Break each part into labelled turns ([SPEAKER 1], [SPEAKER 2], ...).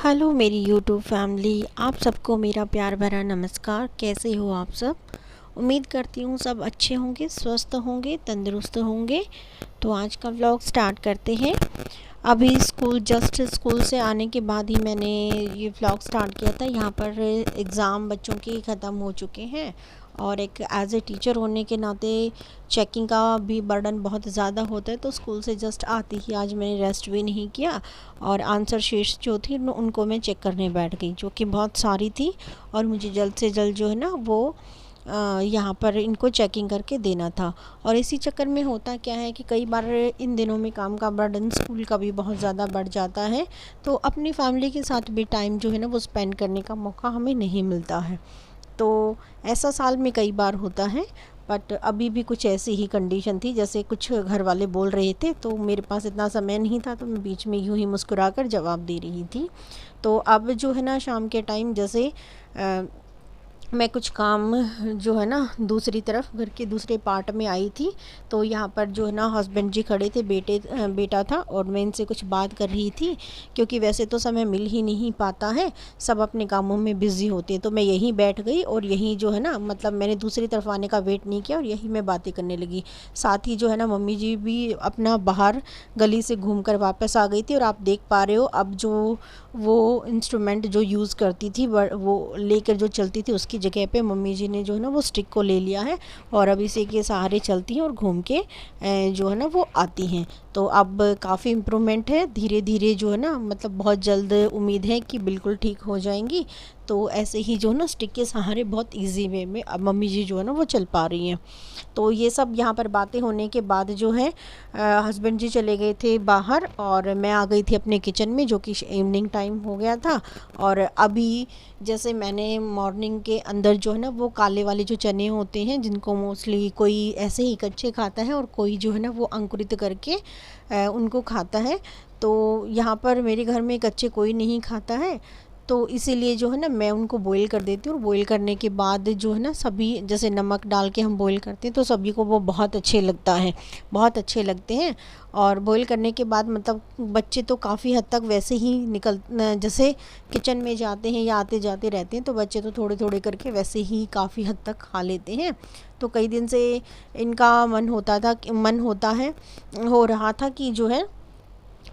[SPEAKER 1] Hello मेरी YouTube family, आप सबको मेरा प्यार भरा नमस्कार। कैसे हो आप सब? उम्मीद करती हूँ सब अच्छे होंगे, स्वस्थ होंगे, तंदुरुस्त होंगे। तो आज का व्लॉग स्टार्ट करते हैं। अभी स्कूल से आने के बाद ही मैंने ये व्लॉग स्टार्ट किया था। यहाँ पर एग्ज़ाम बच्चों के ख़त्म हो चुके हैं और एक एज ए टीचर होने के नाते चेकिंग का भी बर्डन बहुत ज़्यादा होता है। तो स्कूल से जस्ट आते ही आज मैंने रेस्ट भी नहीं किया और आंसर शीट्स जो थी उनको मैं चेक करने बैठ गई, जो कि बहुत सारी थी और मुझे जल्द से जल्द जो है ना वो यहाँ पर इनको चेकिंग करके देना था। और इसी चक्कर में होता क्या है कि कई बार इन दिनों में काम का बर्डन स्कूल का भी बहुत ज़्यादा बढ़ जाता है, तो अपनी फैमिली के साथ भी टाइम जो है ना वो स्पेंड करने का मौका हमें नहीं मिलता है। तो ऐसा साल में कई बार होता है, बट अभी भी कुछ ऐसी ही कंडीशन थी। जैसे कुछ घर वाले बोल रहे थे तो मेरे पास इतना समय नहीं था, तो मैं बीच में यूँ ही मुस्कुरा कर जवाब दे रही थी। तो अब जो है ना शाम के टाइम जैसे मैं कुछ काम जो है ना दूसरी तरफ घर के दूसरे पार्ट में आई थी, तो यहाँ पर जो है ना हस्बैंड जी खड़े थे, बेटा था और मैं इनसे कुछ बात कर रही थी, क्योंकि वैसे तो समय मिल ही नहीं पाता है, सब अपने कामों में बिज़ी होते हैं। तो मैं यहीं बैठ गई और यहीं जो है ना मतलब मैंने दूसरी तरफ आने का वेट नहीं किया और यहीं मैं बातें करने लगी। साथ ही जो है ना मम्मी जी भी अपना बाहर गली से घूम कर वापस आ गई थी। और आप देख पा रहे हो अब जो वो इंस्ट्रूमेंट जो यूज़ करती थी वो लेकर जो चलती थी, उसकी जगह पे मम्मी जी ने जो है ना वो स्टिक को ले लिया है और अब इसी के सहारे चलती हैं और घूम के जो है ना वो आती हैं। तो अब काफ़ी इम्प्रूवमेंट है, धीरे धीरे जो है ना मतलब बहुत जल्द उम्मीद है कि बिल्कुल ठीक हो जाएंगी। तो ऐसे ही जो है ना स्टिक के सहारे बहुत इजी वे में अब मम्मी जी जो है ना वो चल पा रही हैं। तो ये सब यहाँ पर बातें होने के बाद जो है हस्बैंड जी चले गए थे बाहर और मैं आ गई थी अपने किचन में, जो कि इवनिंग टाइम हो गया था। और अभी जैसे मैंने मॉर्निंग के अंदर जो है ना वो काले वाले जो चने होते हैं, जिनको मोस्टली कोई ऐसे ही कच्चे खाता है और कोई जो है ना वो अंकुरित करके उनको खाता है। तो यहाँ पर मेरे घर में कच्चे कोई नहीं खाता है, तो इसीलिए जो है ना मैं उनको बॉईल कर देती हूँ। और बॉईल करने के बाद जो है ना सभी जैसे नमक डाल के हम बॉईल करते हैं तो सभी को वो बहुत अच्छे लगता है, बहुत अच्छे लगते हैं। और बॉईल करने के बाद मतलब बच्चे तो काफ़ी हद तक वैसे ही जैसे किचन में जाते हैं या आते जाते रहते हैं, तो बच्चे तो थोड़े थोड़े करके वैसे ही काफ़ी हद तक खा लेते हैं। तो कई दिन से इनका मन हो रहा था कि जो है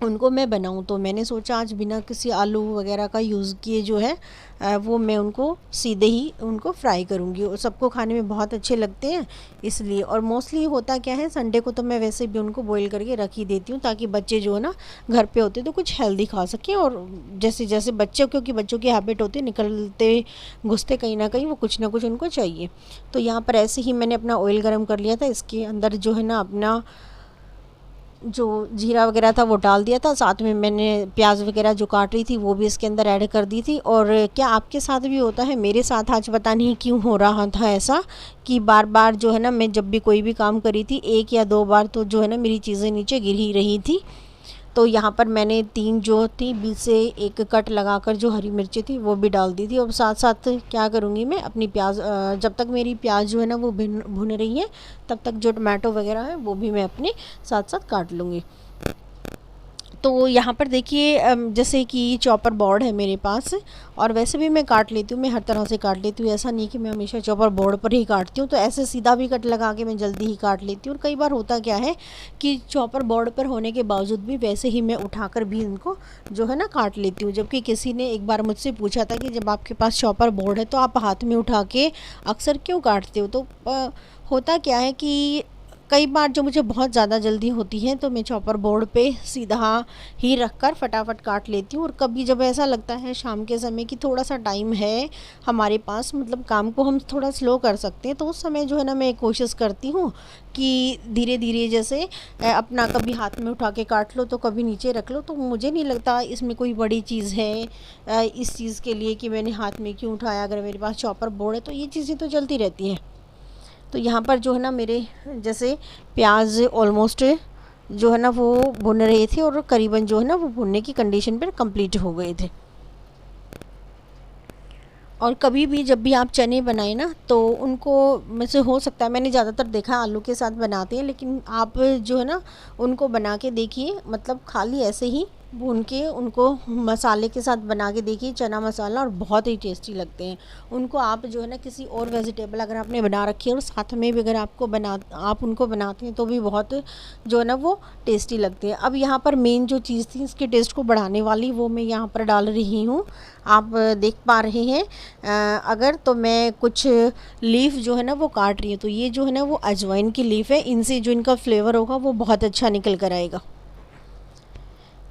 [SPEAKER 1] उनको मैं बनाऊं। तो मैंने सोचा आज बिना किसी आलू वगैरह का यूज़ किए जो है वो मैं उनको सीधे ही उनको फ्राई करूंगी और सबको खाने में बहुत अच्छे लगते हैं इसलिए। और मोस्टली होता क्या है, संडे को तो मैं वैसे भी उनको बॉईल करके रख ही देती हूँ, ताकि बच्चे जो है ना घर पे होते तो कुछ हेल्दी खा सकें। और जैसे जैसे बच्चे, क्योंकि बच्चों की हैबिट होती है निकलते घुसते कहीं ना कहीं वो कुछ ना कुछ उनको चाहिए। तो यहाँ पर ऐसे ही मैंने अपना ऑयल गर्म कर लिया था, इसके अंदर जो है ना अपना जो जीरा वगैरह था वो डाल दिया था, साथ में मैंने प्याज वगैरह जो काट रही थी वो भी इसके अंदर ऐड कर दी थी। और क्या आपके साथ भी होता है, मेरे साथ आज पता नहीं क्यों हो रहा था ऐसा कि बार बार जो है ना मैं जब भी कोई भी काम करी थी 1 या 2 बार तो जो है ना मेरी चीज़ें नीचे गिर ही रही थी। तो यहाँ पर मैंने 3 जो थी बीच से एक कट लगाकर जो हरी मिर्ची थी वो भी डाल दी थी। और साथ साथ क्या करूँगी मैं अपनी प्याज, जब तक मेरी प्याज जो है ना वो भुन रही है तब तक जो टमाटो वगैरह है वो भी मैं अपने साथ साथ काट लूँगी। तो यहाँ पर देखिए जैसे कि चॉपर बोर्ड है मेरे पास, और वैसे भी मैं काट लेती हूँ, मैं हर तरह से काट लेती हूँ, ऐसा नहीं कि मैं हमेशा चॉपर बोर्ड पर ही काटती हूँ। तो ऐसे सीधा भी कट लगा के मैं जल्दी ही काट लेती हूँ। और कई बार होता क्या है कि चॉपर बोर्ड पर होने के बावजूद भी वैसे ही मैं उठाकर भी इनको जो है ना काट लेती हूँ। जबकि किसी ने एक बार मुझसे पूछा था कि जब आपके पास चॉपर बोर्ड है तो आप हाथ में उठा के अक्सर क्यों काटते हो। तो होता क्या है कि कई बार जो मुझे बहुत ज़्यादा जल्दी होती है तो मैं चॉपर बोर्ड पे सीधा ही रख कर फटाफट काट लेती हूँ। और कभी जब ऐसा लगता है शाम के समय कि थोड़ा सा टाइम है हमारे पास, मतलब काम को हम थोड़ा स्लो कर सकते हैं, तो उस समय जो है ना मैं कोशिश करती हूँ कि धीरे धीरे जैसे अपना कभी हाथ में उठा के काट लो तो कभी नीचे रख लो। तो मुझे नहीं लगता इसमें कोई बड़ी चीज़ है इस चीज़ के लिए कि मैंने हाथ में क्यों उठाया। अगर मेरे पास चॉपर बोर्ड है तो ये चीज़ें तो चलती रहती हैं। तो यहाँ पर जो है ना मेरे जैसे प्याज ऑलमोस्ट जो है ना वो भुन रहे थे और करीबन जो है ना वो भुनने की कंडीशन पर कंप्लीट हो गए थे। और कभी भी जब भी आप चने बनाए ना तो उनको में से हो सकता है, मैंने ज़्यादातर देखा आलू के साथ बनाते हैं, लेकिन आप जो है ना उनको बना के देखिए, मतलब खाली ऐसे ही भून के उनको मसाले के साथ बना के देखिए, चना मसाला, और बहुत ही टेस्टी लगते हैं। उनको आप जो है ना किसी और वेजिटेबल अगर आपने बना रखी है और साथ में भी अगर आप उनको बनाते हैं तो भी बहुत जो है ना वो टेस्टी लगते हैं। अब यहाँ पर मेन जो चीज़ थी इसके टेस्ट को बढ़ाने वाली, वो मैं यहाँ पर डाल रही हूँ। आप देख पा रहे हैं अगर, तो मैं कुछ लीफ जो है ना वो काट रही हूँ। तो ये जो है ना वो अजवाइन की लीफ है, इनसे जो इनका फ्लेवर होगा वो बहुत अच्छा निकल कर आएगा।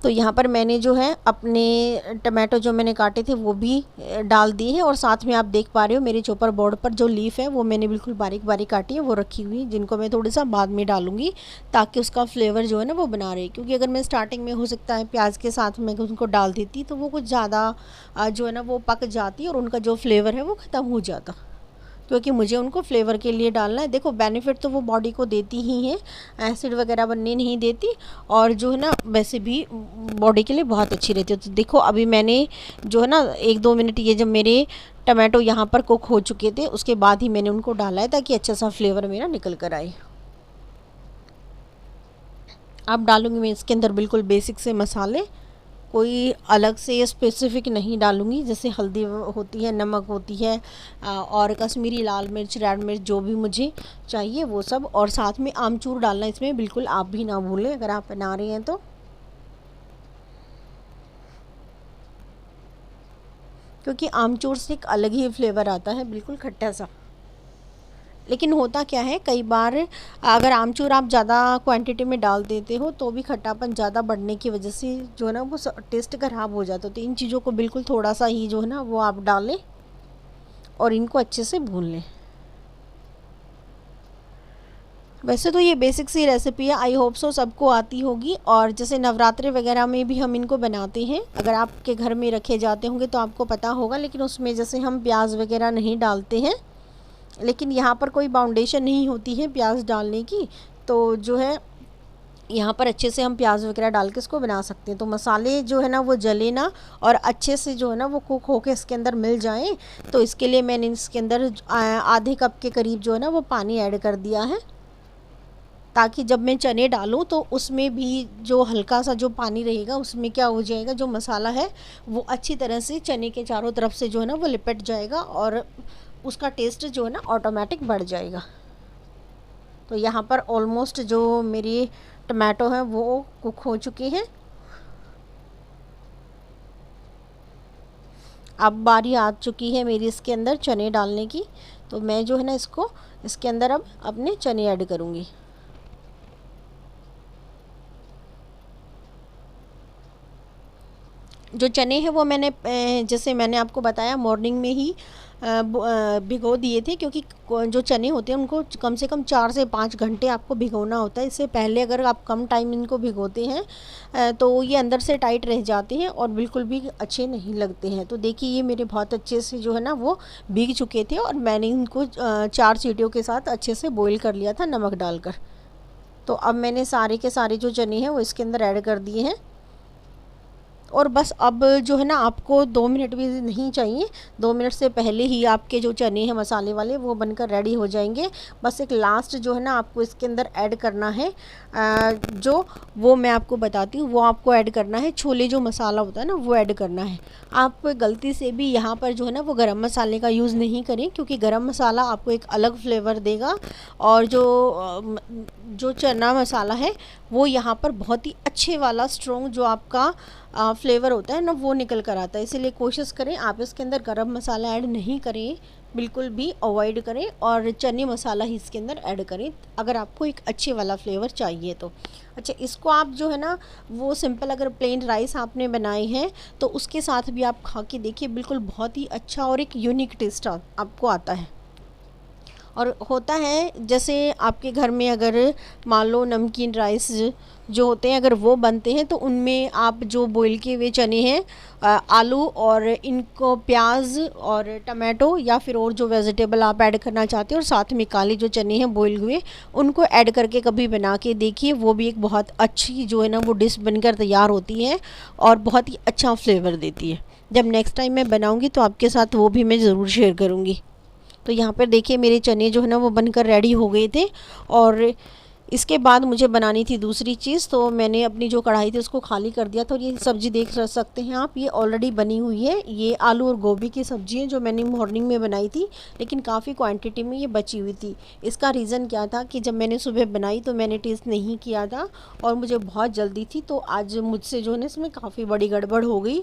[SPEAKER 1] तो यहाँ पर मैंने जो है अपने टमाटो जो मैंने काटे थे वो भी डाल दिए हैं, और साथ में आप देख पा रहे हो मेरे चॉपर बोर्ड पर जो लीफ है वो मैंने बिल्कुल बारीक बारीक काटी है, वो रखी हुई, जिनको मैं थोड़ा सा बाद में डालूंगी ताकि उसका फ्लेवर जो है ना वो बना रहे। क्योंकि अगर मैं स्टार्टिंग में हो सकता है प्याज के साथ में उनको डाल देती तो वो कुछ ज़्यादा जो है ना वो पक जाती और उनका जो फ्लेवर है वो ख़त्म हो जाता, क्योंकि मुझे उनको फ्लेवर के लिए डालना है। देखो बेनिफिट तो वो बॉडी को देती ही है, एसिड वगैरह बनने नहीं देती, और जो है ना वैसे भी बॉडी के लिए बहुत अच्छी रहती है। तो देखो अभी मैंने जो है ना 1-2 मिनट ये जब मेरे टमाटो यहाँ पर कुक हो चुके थे उसके बाद ही मैंने उनको डाला है ताकि अच्छा सा फ्लेवर मेरा निकल कर आए। अब डालूँगी मैं इसके अंदर बिल्कुल बेसिक से मसाले, कोई अलग से स्पेसिफिक नहीं डालूँगी। जैसे हल्दी होती है, नमक होती है, और कश्मीरी लाल मिर्च, रेड मिर्च, जो भी मुझे चाहिए वो सब, और साथ में आमचूर डालना इसमें बिल्कुल आप भी ना भूलें अगर आप बना रहे हैं तो। क्योंकि आमचूर से एक अलग ही फ्लेवर आता है, बिल्कुल खट्टा सा। लेकिन होता क्या है, कई बार अगर आमचूर आप ज़्यादा क्वांटिटी में डाल देते हो तो भी खट्टापन ज़्यादा बढ़ने की वजह से जो है ना वो टेस्ट ख़राब हो जाता है। तो इन चीज़ों को बिल्कुल थोड़ा सा ही जो है ना वो आप डालें और इनको अच्छे से भून लें। वैसे तो ये बेसिक सी रेसिपी है, आई होप सो सबको आती होगी। और जैसे नवरात्रि वगैरह में भी हम इनको बनाते हैं, अगर आपके घर में रखे जाते होंगे तो आपको पता होगा। लेकिन उसमें जैसे हम प्याज वगैरह नहीं डालते हैं, लेकिन यहाँ पर कोई बाउंडेशन नहीं होती है प्याज डालने की, तो जो है यहाँ पर अच्छे से हम प्याज वगैरह डाल के इसको बना सकते हैं। तो मसाले जो है ना वो जले ना और अच्छे से जो है ना वो कुक होके इसके अंदर मिल जाएं, तो इसके लिए मैंने इसके अंदर आधे कप के करीब जो है ना वो पानी ऐड कर दिया है, ताकि जब मैं चने डालूं तो उसमें भी जो हल्का सा जो पानी रहेगा उसमें क्या हो जाएगा, जो मसाला है वो अच्छी तरह से चने के चारों तरफ से जो है ना वो लिपट जाएगा और उसका टेस्ट जो है ना ऑटोमेटिक बढ़ जाएगा। तो यहाँ पर ऑलमोस्ट जो मेरी टमाटो है वो कुक हो चुके हैं। अब बारी आ चुकी है मेरी इसके अंदर चने डालने की, तो मैं जो है ना इसके अंदर अब अपने चने ऐड करूँगी। जो चने हैं वो मैंने जैसे मैंने आपको बताया मॉर्निंग में ही भिगो दिए थे, क्योंकि जो चने होते हैं उनको कम से कम 4 से 5 घंटे आपको भिगोना होता है। इससे पहले अगर आप कम टाइम इनको भिगोते हैं तो ये अंदर से टाइट रह जाते हैं और बिल्कुल भी अच्छे नहीं लगते हैं। तो देखिए ये मेरे बहुत अच्छे से जो है ना वो भीग चुके थे और मैंने इनको 4 सीटियों के साथ अच्छे से बॉईल कर लिया था नमक डालकर। तो अब मैंने सारे के सारे जो चने हैं वो इसके अंदर ऐड कर दिए हैं, और बस अब जो है ना आपको 2 मिनट भी नहीं चाहिए, 2 मिनट से पहले ही आपके जो चने हैं मसाले वाले वो बनकर रेडी हो जाएंगे। बस एक लास्ट जो है ना आपको इसके अंदर ऐड करना है, जो वो मैं आपको बताती हूँ, वो आपको ऐड करना है छोले जो मसाला होता है ना वो ऐड करना है। आप गलती से भी यहाँ पर जो है ना वो गरम मसाले का यूज़ नहीं करें, क्योंकि गरम मसाला आपको एक अलग फ्लेवर देगा, और जो चना मसाला है वो यहाँ पर बहुत ही अच्छे वाला स्ट्रॉन्ग जो आपका फ्लेवर होता है ना वो निकल कर आता है। इसीलिए कोशिश करें आप इसके अंदर गरम मसाला ऐड नहीं करें, बिल्कुल भी अवॉइड करें, और चने मसाला ही इसके अंदर ऐड करें अगर आपको एक अच्छे वाला फ्लेवर चाहिए तो। अच्छा, इसको आप जो है ना वो सिंपल अगर प्लेन राइस आपने बनाए हैं तो उसके साथ भी आप खा के देखिए, बिल्कुल बहुत ही अच्छा और एक यूनिक टेस्ट आपको आता है। और होता है जैसे आपके घर में अगर मान लो नमकीन राइस जो होते हैं अगर वो बनते हैं तो उनमें आप जो बॉईल किए हुए चने हैं, आलू और इनको प्याज और टमाटो या फिर और जो वेजिटेबल आप ऐड करना चाहते हो और साथ में काले जो चने हैं बॉईल हुए उनको ऐड करके कभी बना के देखिए, वो भी एक बहुत अच्छी जो है ना वो डिश बनकर तैयार होती है और बहुत ही अच्छा फ्लेवर देती है। जब नेक्स्ट टाइम मैं बनाऊँगी तो आपके साथ वो भी मैं ज़रूर शेयर करूँगी। तो यहाँ पर देखिए मेरे चने जो है ना वो बनकर रेडी हो गए थे, और इसके बाद मुझे बनानी थी दूसरी चीज़, तो मैंने अपनी जो कढ़ाई थी उसको खाली कर दिया था। और ये सब्ज़ी देख सकते हैं आप, ये ऑलरेडी बनी हुई है। ये आलू और गोभी की सब्ज़ी है जो मैंने मॉर्निंग में बनाई थी, लेकिन काफ़ी क्वांटिटी में ये बची हुई थी। इसका रीज़न क्या था कि जब मैंने सुबह बनाई तो मैंने टेस्ट नहीं किया था और मुझे बहुत जल्दी थी, तो आज मुझसे जो है ना इसमें काफ़ी बड़ी गड़बड़ हो गई।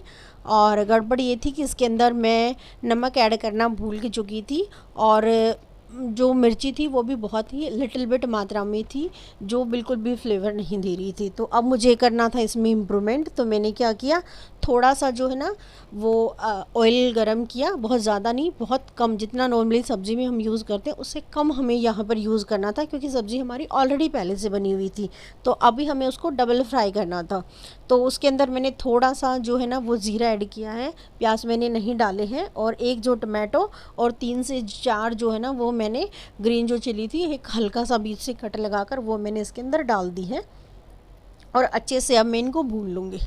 [SPEAKER 1] और गड़बड़ ये थी कि इसके अंदर मैं नमक ऐड करना भूल चुकी थी, और जो मिर्ची थी वो भी बहुत ही लिटिल बिट मात्रा में थी, जो बिल्कुल भी फ्लेवर नहीं दे रही थी। तो अब मुझे करना था इसमें इम्प्रूवमेंट, तो मैंने क्या किया, थोड़ा सा जो है ना वो ऑयल गरम किया, बहुत ज़्यादा नहीं, बहुत कम, जितना नॉर्मली सब्ज़ी में हम यूज़ करते हैं उससे कम हमें यहाँ पर यूज़ करना था, क्योंकि सब्ज़ी हमारी ऑलरेडी पहले से बनी हुई थी। तो अभी हमें उसको डबल फ्राई करना था। तो उसके अंदर मैंने थोड़ा सा जो है ना वो ज़ीरा ऐड किया है, प्याज मैंने नहीं डाले हैं, और एक जो टमाटो और 3 से 4 जो है ना वो मैंने ग्रीन जो चिली थी एक हल्का सा बीच से कट लगाकर वो मैंने इसके अंदर डाल दी है। और अच्छे से अब मैं इनको भून लूँगी।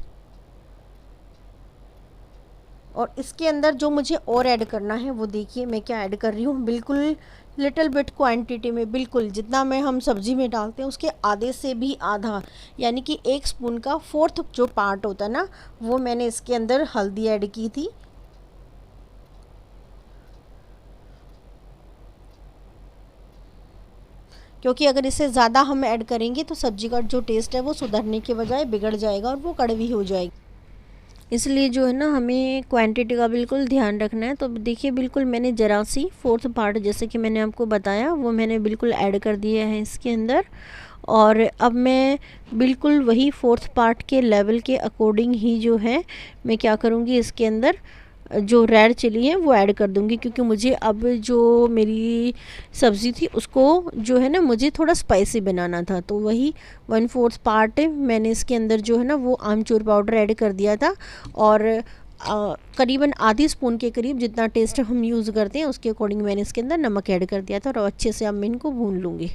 [SPEAKER 1] और इसके अंदर जो मुझे और ऐड करना है वो देखिए मैं क्या ऐड कर रही हूँ, बिल्कुल लिटिल बिट क्वांटिटी में, बिल्कुल जितना मैं हम सब्ज़ी में डालते हैं उसके आधे से भी आधा, यानी कि 1 स्पून का 4th जो पार्ट होता है ना वो मैंने इसके अंदर हल्दी ऐड की थी। क्योंकि अगर इससे ज़्यादा हम ऐड करेंगे तो सब्ज़ी का जो टेस्ट है वो सुधरने के बजाय बिगड़ जाएगा और वो कड़वी हो जाएगी। इसलिए जो है ना हमें क्वांटिटी का बिल्कुल ध्यान रखना है। तो देखिए बिल्कुल मैंने ज़रा सी 4th पार्ट, जैसे कि मैंने आपको बताया, वो मैंने बिल्कुल ऐड कर दिया है इसके अंदर। और अब मैं बिल्कुल वही 4th पार्ट के लेवल के अकॉर्डिंग ही जो है मैं क्या करूँगी, इसके अंदर जो रेड चिली है वो ऐड कर दूँगी, क्योंकि मुझे अब जो मेरी सब्ज़ी थी उसको जो है ना मुझे थोड़ा स्पाइसी बनाना था। तो वही 1/4 पार्ट मैंने इसके अंदर जो है ना वो आमचूर पाउडर ऐड कर दिया था। और करीबन आधी स्पून के करीब जितना टेस्ट हम यूज़ करते हैं उसके अकॉर्डिंग मैंने इसके अंदर नमक ऐड कर दिया था। और अच्छे से अब मैं इनको भून लूँगी।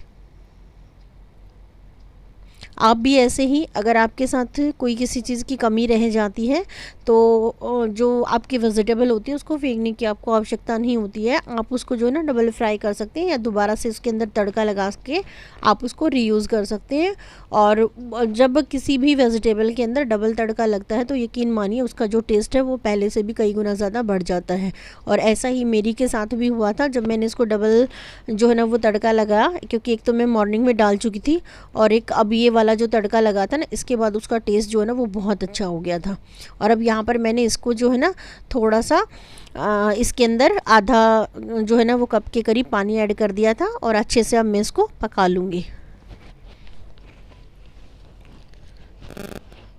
[SPEAKER 1] आप भी ऐसे ही, अगर आपके साथ कोई किसी चीज़ की कमी रह जाती है तो जो आपकी वेजिटेबल होती है उसको फेंकने की आपको आवश्यकता नहीं होती है। आप उसको जो है ना डबल फ्राई कर सकते हैं, या दोबारा से उसके अंदर तड़का लगा के आप उसको रीयूज़ कर सकते हैं। और जब किसी भी वेजिटेबल के अंदर डबल तड़का लगता है तो यकीन मानिए उसका जो टेस्ट है वो पहले से भी कई गुना ज़्यादा बढ़ जाता है। और ऐसा ही मेरी के साथ भी हुआ था जब मैंने इसको डबल जो है ना वो तड़का लगाया, क्योंकि एक तो मैं मॉर्निंग में डाल चुकी थी और एक अब ये वाला जो तड़का लगा था ना इसके बाद उसका टेस्ट जो है ना वो बहुत अच्छा हो गया था। और अब यहाँ पर मैंने इसको जो है ना थोड़ा सा इसके अंदर आधा जो है ना वो कप के करीब पानी ऐड कर दिया था, और अच्छे से अब मैं इसको पका लूँगी।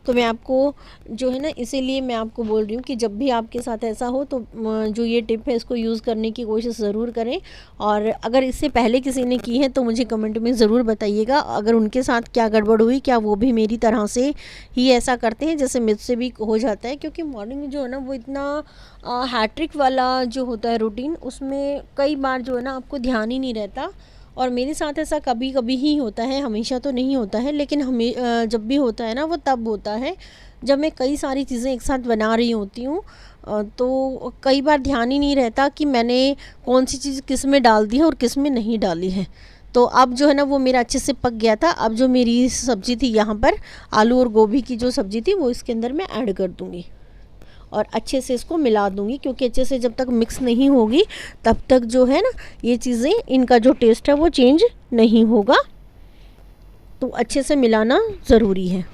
[SPEAKER 1] तो मैं आपको जो है ना इसीलिए मैं आपको बोल रही हूँ कि जब भी आपके साथ ऐसा हो तो जो ये टिप है इसको यूज़ करने की कोशिश ज़रूर करें। और अगर इससे पहले किसी ने की है तो मुझे कमेंट में ज़रूर बताइएगा, अगर उनके साथ क्या गड़बड़ हुई, क्या वो भी मेरी तरह से ही ऐसा करते हैं जैसे मुझसे भी हो जाता है। क्योंकि मॉर्निंग में जो है ना वो इतना हैट्रिक वाला जो होता है रूटीन, उसमें कई बार जो है ना आपको ध्यान ही नहीं रहता। और मेरे साथ ऐसा कभी कभी ही होता है, हमेशा तो नहीं होता है, लेकिन हमें जब भी होता है ना वो तब होता है जब मैं कई सारी चीज़ें एक साथ बना रही होती हूँ। तो कई बार ध्यान ही नहीं रहता कि मैंने कौन सी चीज़ किस में डाल दी है और किस में नहीं डाली है। तो अब जो है ना वो मेरा अच्छे से पक गया था। अब जो मेरी सब्ज़ी थी यहाँ पर आलू और गोभी की जो सब्ज़ी थी वो इसके अंदर मैं ऐड कर दूँगी और अच्छे से इसको मिला दूँगी, क्योंकि अच्छे से जब तक मिक्स नहीं होगी तब तक जो है ना ये चीज़ें, इनका जो टेस्ट है वो चेंज नहीं होगा। तो अच्छे से मिलाना ज़रूरी है।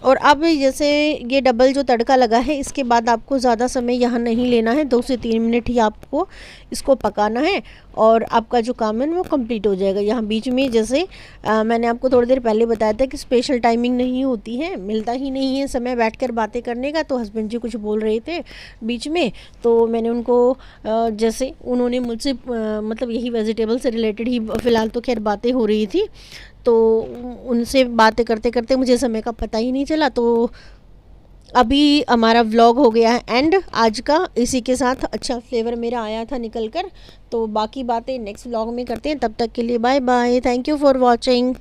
[SPEAKER 1] और अब जैसे ये डबल जो तड़का लगा है इसके बाद आपको ज़्यादा समय यहाँ नहीं लेना है, 2 से 3 मिनट ही आपको इसको पकाना है और आपका जो काम है वो कंप्लीट हो जाएगा। यहाँ बीच में जैसे मैंने आपको थोड़ी देर पहले बताया था कि स्पेशल टाइमिंग नहीं होती है, मिलता ही नहीं है समय बैठकर बातें करने का। तो हस्बैंड जी कुछ बोल रहे थे बीच में, तो मैंने उनको जैसे उन्होंने मुझसे मतलब यही वेजिटेबल से रिलेटेड ही फ़िलहाल तो खैर बातें हो रही थी, तो उनसे बातें करते करते मुझे समय का पता ही नहीं चला। तो अभी हमारा व्लॉग हो गया है एंड आज का, इसी के साथ अच्छा फ्लेवर मेरा आया था निकल कर। तो बाकी बातें नेक्स्ट व्लॉग में करते हैं, तब तक के लिए bye bye, thank you for watching.